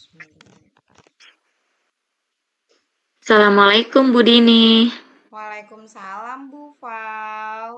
Bismillah. Assalamualaikum Bu Dini. Waalaikumsalam Bu Fau.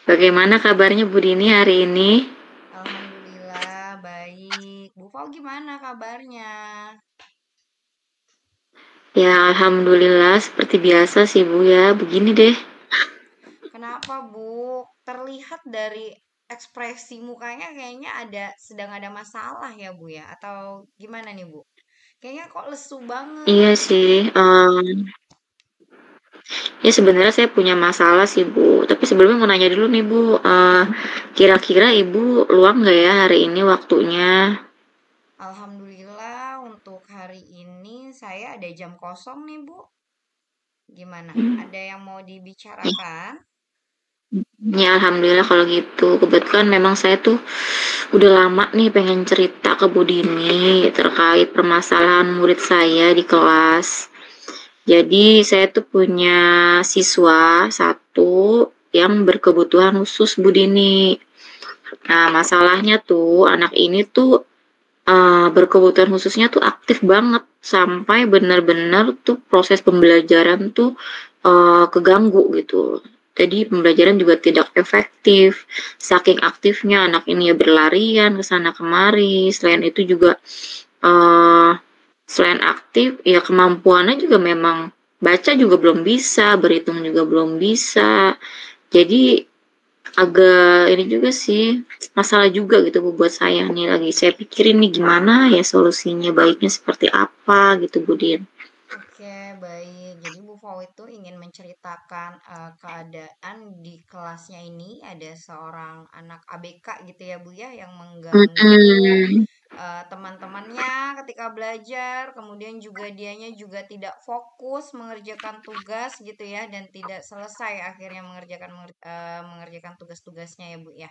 Bagaimana kabarnya Bu Dini hari ini? Alhamdulillah baik. Bu Fau gimana kabarnya? Ya Alhamdulillah seperti biasa sih Bu ya. Begini deh. Kenapa Bu? Terlihat dari ekspresi mukanya kayaknya sedang ada masalah ya Bu ya? Atau gimana nih Bu? Kayaknya kok lesu Iya banget. sih. Ya sebenarnya saya punya masalah sih Bu. Tapi sebelumnya mau nanya dulu nih Bu. Kira-kira Ibu luang nggak ya hari ini waktunya? Alhamdulillah untuk hari ini saya ada jam kosong nih Bu. Gimana? Ada yang mau dibicarakan? Ya Alhamdulillah kalau gitu. Kebetulan memang saya tuh udah lama nih pengen cerita ke Bu Dini terkait permasalahan murid saya di kelas. Jadi saya tuh punya siswa satu yang berkebutuhan khusus Bu Dini. Nah masalahnya tuh anak ini tuh berkebutuhan khususnya tuh aktif banget sampai benar-benar tuh proses pembelajaran tuh keganggu gitu. Jadi pembelajaran juga tidak efektif. Saking aktifnya anak ini ya berlarian ke sana kemari. Selain itu juga eh selain aktif, ya kemampuannya juga memang baca juga belum bisa, berhitung juga belum bisa. Jadi agak ini juga sih, masalah juga gitu Bu buat saya nih, lagi saya pikirin nih gimana ya solusinya, baiknya seperti apa gitu Bu Din. Oke, baik. Jadi Bu Fau itu ingin menceritakan keadaan di kelasnya ini ada seorang anak ABK gitu ya Bu ya yang mengganggu Mhm. teman-temannya ketika belajar, kemudian juga dianya juga tidak fokus mengerjakan tugas gitu ya dan tidak selesai akhirnya mengerjakan tugas-tugasnya ya Bu ya.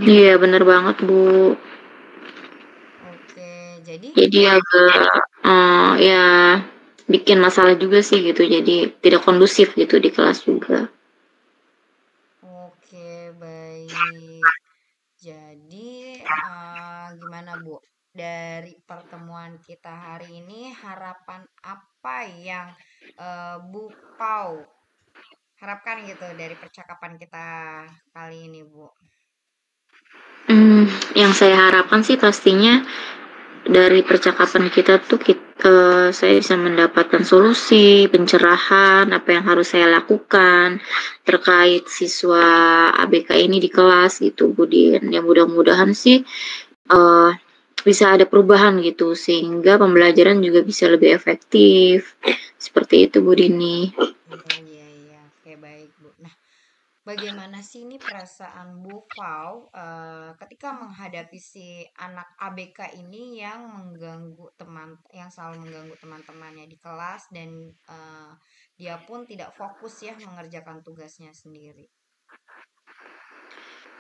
Iya bener banget Bu. Oke, jadi Jadi agak ya bikin masalah juga sih gitu, jadi tidak kondusif gitu di kelas juga. oke, baik. Jadi, gimana Bu? Dari pertemuan kita hari ini, harapan apa yang Bu Pau harapkan gitu dari percakapan kita kali ini, Bu? Hmm, yang saya harapkan sih pastinya dari percakapan kita tuh saya bisa mendapatkan solusi, pencerahan, apa yang harus saya lakukan terkait siswa ABK ini di kelas gitu, Budin. Ya mudah-mudahan sih eh, bisa ada perubahan gitu sehingga pembelajaran juga bisa lebih efektif. Seperti itu, Budini. Iya, iya, iya. Oke, baik, Bu. Nah, bagaimana sih ini perasaan Bu Fau ketika menghadapi si anak ABK ini yang yang selalu mengganggu teman-temannya di kelas dan dia pun tidak fokus ya mengerjakan tugasnya sendiri.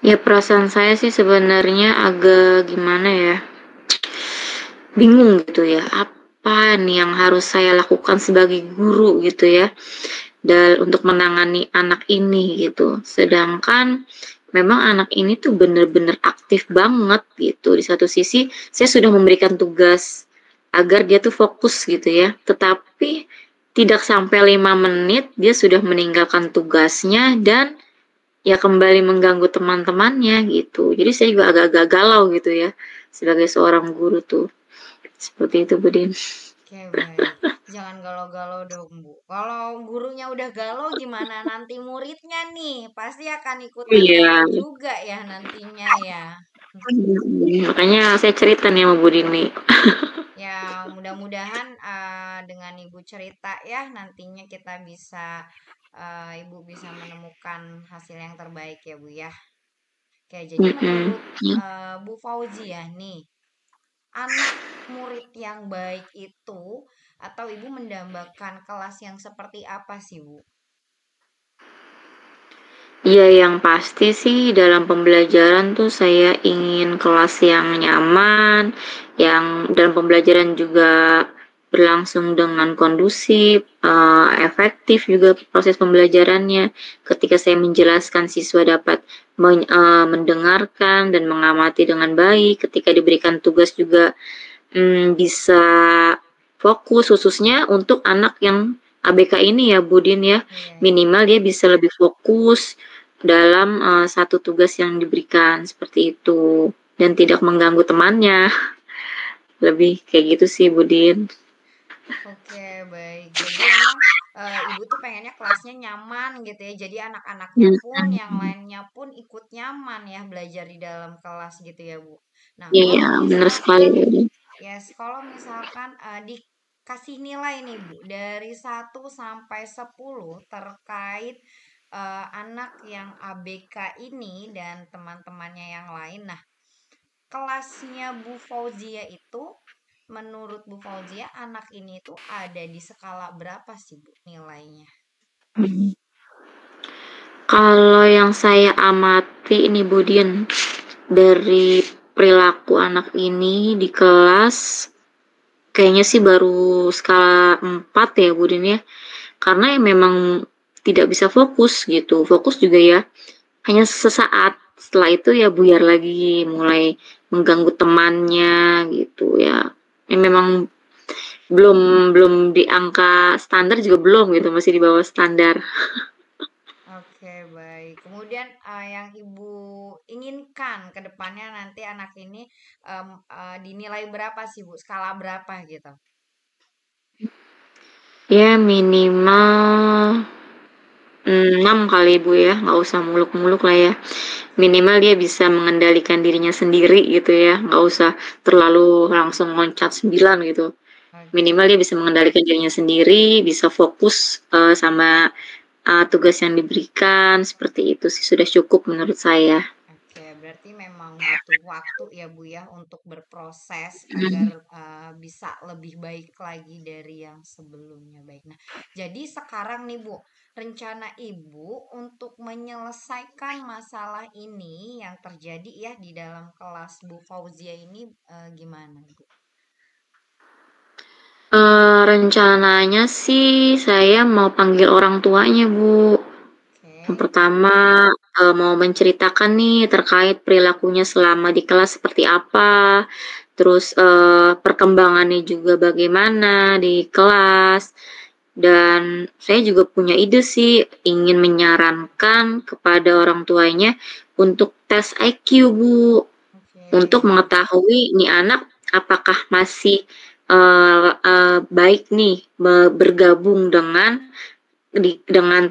Ya perasaan saya sih sebenarnya agak gimana ya, bingung gitu ya, apa nih yang harus saya lakukan sebagai guru gitu ya, dan untuk menangani anak ini gitu. Sedangkan memang anak ini tuh bener-bener aktif banget gitu. Di satu sisi saya sudah memberikan tugas agar dia tuh fokus gitu ya, tetapi tidak sampai 5 menit dia sudah meninggalkan tugasnya dan ya kembali mengganggu teman-temannya gitu. Jadi saya juga agak-agak galau gitu ya sebagai seorang guru tuh. Seperti itu, Budin. Oke, baik. Jangan galau-galau dong, Bu. Kalau gurunya udah galau, gimana nanti muridnya nih? Pasti akan ikutan galau Iya, juga ya nantinya ya. makanya saya cerita nih sama Budin nih. Ya, mudah-mudahan dengan Ibu cerita ya nantinya kita bisa Ibu bisa menemukan hasil yang terbaik ya, Bu ya. Oke, jadi Mm-mm. menurut Bu Fauzi ya nih, anak murid yang baik itu atau Ibu mendambakan kelas yang seperti apa sih, Bu? Iya, yang pasti sih dalam pembelajaran tuh saya ingin kelas yang nyaman, yang dalam pembelajaran juga berlangsung dengan kondusif, efektif juga proses pembelajarannya. Ketika saya menjelaskan, siswa dapat mendengarkan dan mengamati dengan baik. Ketika diberikan tugas juga bisa fokus, khususnya untuk anak yang ABK ini ya Budin ya, Iya, iya. minimal dia bisa lebih fokus dalam satu tugas yang diberikan seperti itu dan tidak mengganggu temannya. Lebih kayak gitu sih Budin. Oke, baik. Jadi emang ibu tuh pengennya kelasnya nyaman gitu ya. Jadi anak-anaknya pun, yang Hmm. lainnya pun ikut nyaman ya belajar di dalam kelas gitu ya, Bu. Nah, Iya, kalau benar sekali misalkan, Budin. yes, kalau misalkan dikasih nilai nih, Bu, dari 1 sampai 10 terkait anak yang ABK ini dan teman-temannya yang lain. Nah, kelasnya Bu Fauzia itu, menurut Bu Fauzia, anak ini tuh ada di skala berapa sih Bu nilainya? Hmm. Kalau yang saya amati ini Budin, dari perilaku anak ini di kelas, kayaknya sih baru skala 4 ya Budin ya. Karena ya memang tidak bisa fokus gitu. Fokus juga ya hanya sesaat. Setelah itu ya buyar lagi, mulai mengganggu temannya gitu ya. Ya memang belum belum di angka standar juga belum gitu, masih di bawah standar. Oke, baik. Kemudian yang Ibu inginkan ke depannya nanti anak ini dinilai berapa sih Bu? Skala berapa gitu? Ya minimal 6 kali Bu ya, nggak usah muluk-muluk lah ya. Minimal dia bisa mengendalikan dirinya sendiri gitu ya, nggak usah terlalu langsung loncat 9 gitu. Oke. Minimal dia bisa mengendalikan dirinya sendiri, bisa fokus sama tugas yang diberikan, seperti itu sih sudah cukup menurut saya. Oke, berarti memang butuh waktu ya Bu ya untuk berproses agar Hmm. bisa lebih baik lagi dari yang sebelumnya. Baik. Nah, jadi sekarang nih Bu, rencana Ibu untuk menyelesaikan masalah ini yang terjadi ya di dalam kelas Bu Fauzia ini gimana Bu? Rencananya sih saya mau panggil orang tuanya, Bu. Yang Oke. pertama, mau menceritakan nih terkait perilakunya selama di kelas seperti apa, terus, perkembangannya juga bagaimana di kelas, dan saya juga punya ide sih, ingin menyarankan kepada orang tuanya untuk tes IQ, Bu. Untuk Oke. mengetahui nih anak apakah masih, baik nih bergabung dengan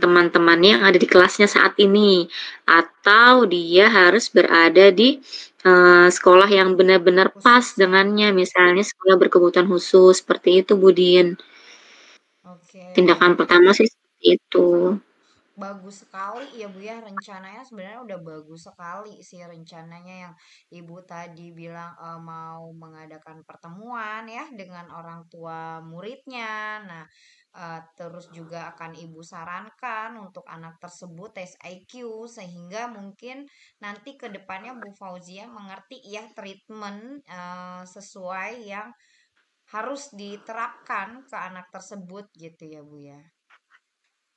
teman-temannya yang ada di kelasnya saat ini, atau dia harus berada di, sekolah yang benar-benar pas Khusus ya. dengannya, misalnya sekolah berkebutuhan khusus, seperti itu, Budin. Oke, Tindakan baik. pertama sih seperti itu. Bagus sekali ya Bu ya, rencananya sebenarnya udah bagus sekali sih rencananya yang Ibu tadi bilang mau mengadakan pertemuan ya dengan orang tua muridnya. Nah, terus juga akan Ibu sarankan untuk anak tersebut tes IQ sehingga mungkin nanti ke depannya Bu Fauzia mengerti ya treatment sesuai yang harus diterapkan ke anak tersebut gitu ya Bu ya.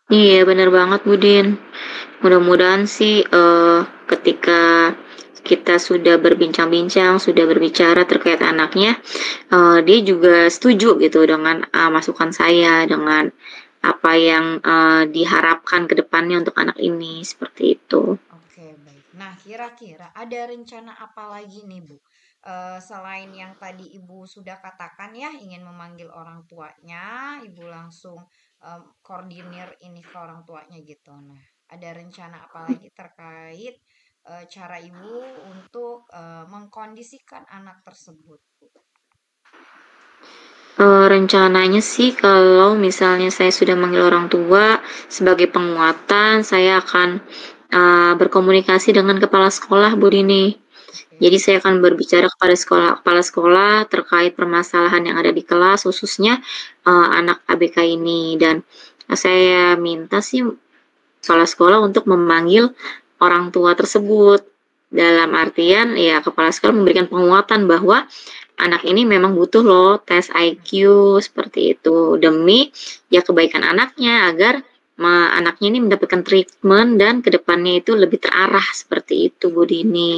Iya, benar banget, Budin. Mudah-mudahan sih ketika kita sudah berbincang-bincang, sudah berbicara terkait anaknya, dia juga setuju gitu dengan masukan saya, dengan apa yang diharapkan ke depannya untuk anak ini, seperti itu. Oke, baik. Nah, kira-kira ada rencana apa lagi nih, Bu? Selain yang tadi Ibu sudah katakan ya, ingin memanggil orang tuanya, Ibu langsung koordinir ini ke orang tuanya gitu. Nah, ada rencana apa lagi terkait cara Ibu untuk mengkondisikan anak tersebut, Bu? Rencananya sih kalau misalnya saya sudah manggil orang tua, sebagai penguatan saya akan berkomunikasi dengan kepala sekolah, Bu Dini. Jadi Oke. saya akan berbicara kepada kepala sekolah terkait permasalahan yang ada di kelas, khususnya anak ABK ini. Dan saya minta sih kepala sekolah untuk memanggil orang tua tersebut. Dalam artian ya kepala sekolah memberikan penguatan bahwa anak ini memang butuh loh tes IQ seperti itu demi ya kebaikan anaknya agar anaknya ini mendapatkan treatment dan kedepannya itu lebih terarah seperti itu Bu Dini.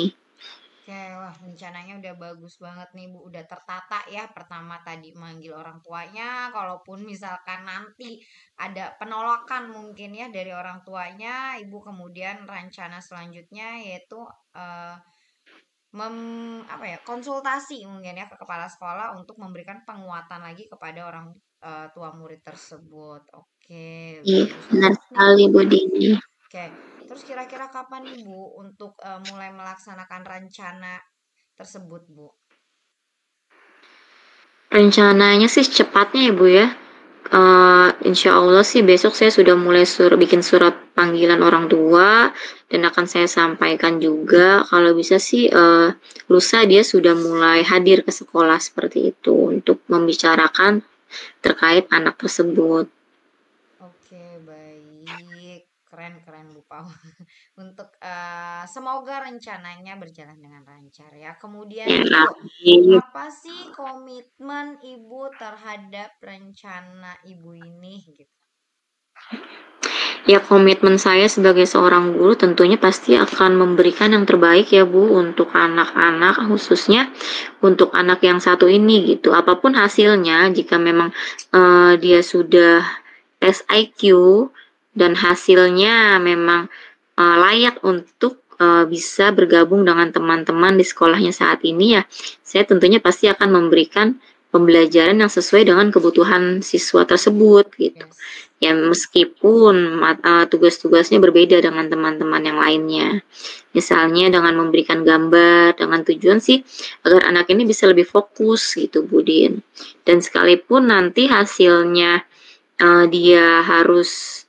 Oke, wah rencananya udah bagus banget nih Bu, udah tertata ya. Pertama tadi manggil orang tuanya, kalaupun misalkan nanti ada penolakan mungkin ya dari orang tuanya, Ibu kemudian rencana selanjutnya yaitu eh, apa ya, konsultasi mungkin ya ke kepala sekolah untuk memberikan penguatan lagi kepada orang tua murid tersebut. Oke, Iya, bagus benar banget nih sekali Bu. Bu Dini. Oke, terus kira-kira kapan nih Bu untuk mulai melaksanakan rencana tersebut, Bu? Rencananya sih secepatnya ya Bu ya. Insya Allah sih besok saya sudah mulai bikin surat panggilan orang tua dan akan saya sampaikan juga kalau bisa sih lusa dia sudah mulai hadir ke sekolah seperti itu untuk membicarakan terkait anak tersebut. Oke, baik. Keren-keren Bu Pau. Untuk semoga rencananya berjalan dengan lancar ya. Kemudian Ya, nih Bu, amin. apa sih komitmen Ibu terhadap rencana Ibu ini gitu? Ya komitmen saya sebagai seorang guru tentunya pasti akan memberikan yang terbaik ya Bu untuk anak-anak khususnya untuk anak yang satu ini gitu. Apapun hasilnya jika memang dia sudah tes IQ dan hasilnya memang layak untuk bisa bergabung dengan teman-teman di sekolahnya saat ini ya, saya tentunya pasti akan memberikan pembelajaran yang sesuai dengan kebutuhan siswa tersebut gitu. Yes. Ya meskipun tugas-tugasnya berbeda dengan teman-teman yang lainnya. Misalnya dengan memberikan gambar dengan tujuan sih agar anak ini bisa lebih fokus gitu Budin. Dan sekalipun nanti hasilnya dia harus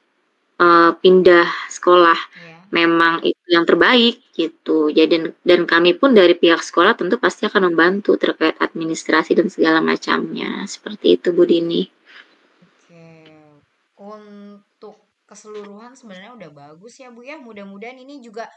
pindah sekolah Ya. memang itu yang terbaik gitu. Jadi dan kami pun dari pihak sekolah tentu pasti akan membantu terkait administrasi dan segala macamnya. Seperti itu Bu Dini. Oke, untuk keseluruhan sebenarnya udah bagus ya Bu ya. Mudah-mudahan ini juga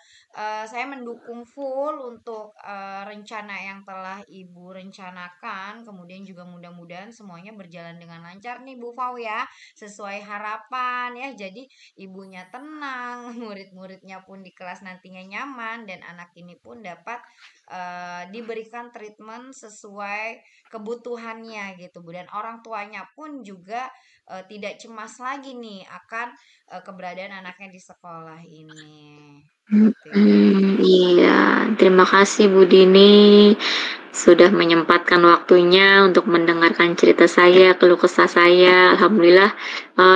saya mendukung full untuk rencana yang telah Ibu rencanakan. Kemudian juga mudah-mudahan semuanya berjalan dengan lancar nih Bu Fau ya, sesuai harapan ya. Jadi ibunya tenang, murid-muridnya pun di kelas nantinya nyaman dan anak ini pun dapat diberikan treatment sesuai kebutuhannya gitu Bu. Dan orang tuanya pun juga tidak cemas lagi nih akan keberadaan anaknya di sekolah ini. Gitu ya, Bu ya. Iya, terima kasih Bu Dini sudah menyempatkan waktunya untuk mendengarkan cerita saya, keluh kesah saya. Alhamdulillah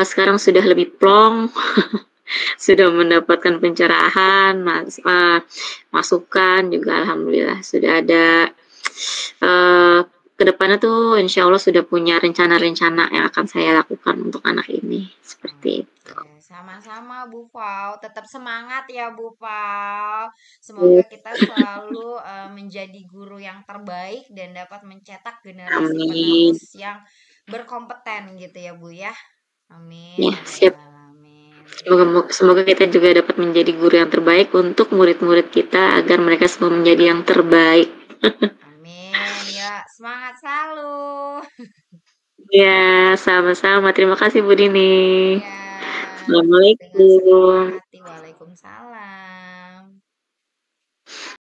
sekarang sudah lebih plong, sudah mendapatkan pencerahan, masukan juga alhamdulillah sudah ada eh, kedepannya tuh insya Allah sudah punya rencana-rencana yang akan saya lakukan untuk anak ini seperti itu. Oke, sama-sama Bu Pau. Tetap semangat ya Bu Pau. Semoga kita selalu menjadi guru yang terbaik dan dapat mencetak generasi Amin. penerus yang berkompeten gitu ya Bu ya. Amin Ya, ya siap. rabbal alamin. Semoga kita juga dapat menjadi guru yang terbaik untuk murid-murid kita agar mereka semua menjadi yang terbaik. Amin. Ya, semangat selalu. Ya, sama-sama. Terima kasih Bu Dini. Ya, dengan senang Assalamualaikum. hati. Waalaikumsalam.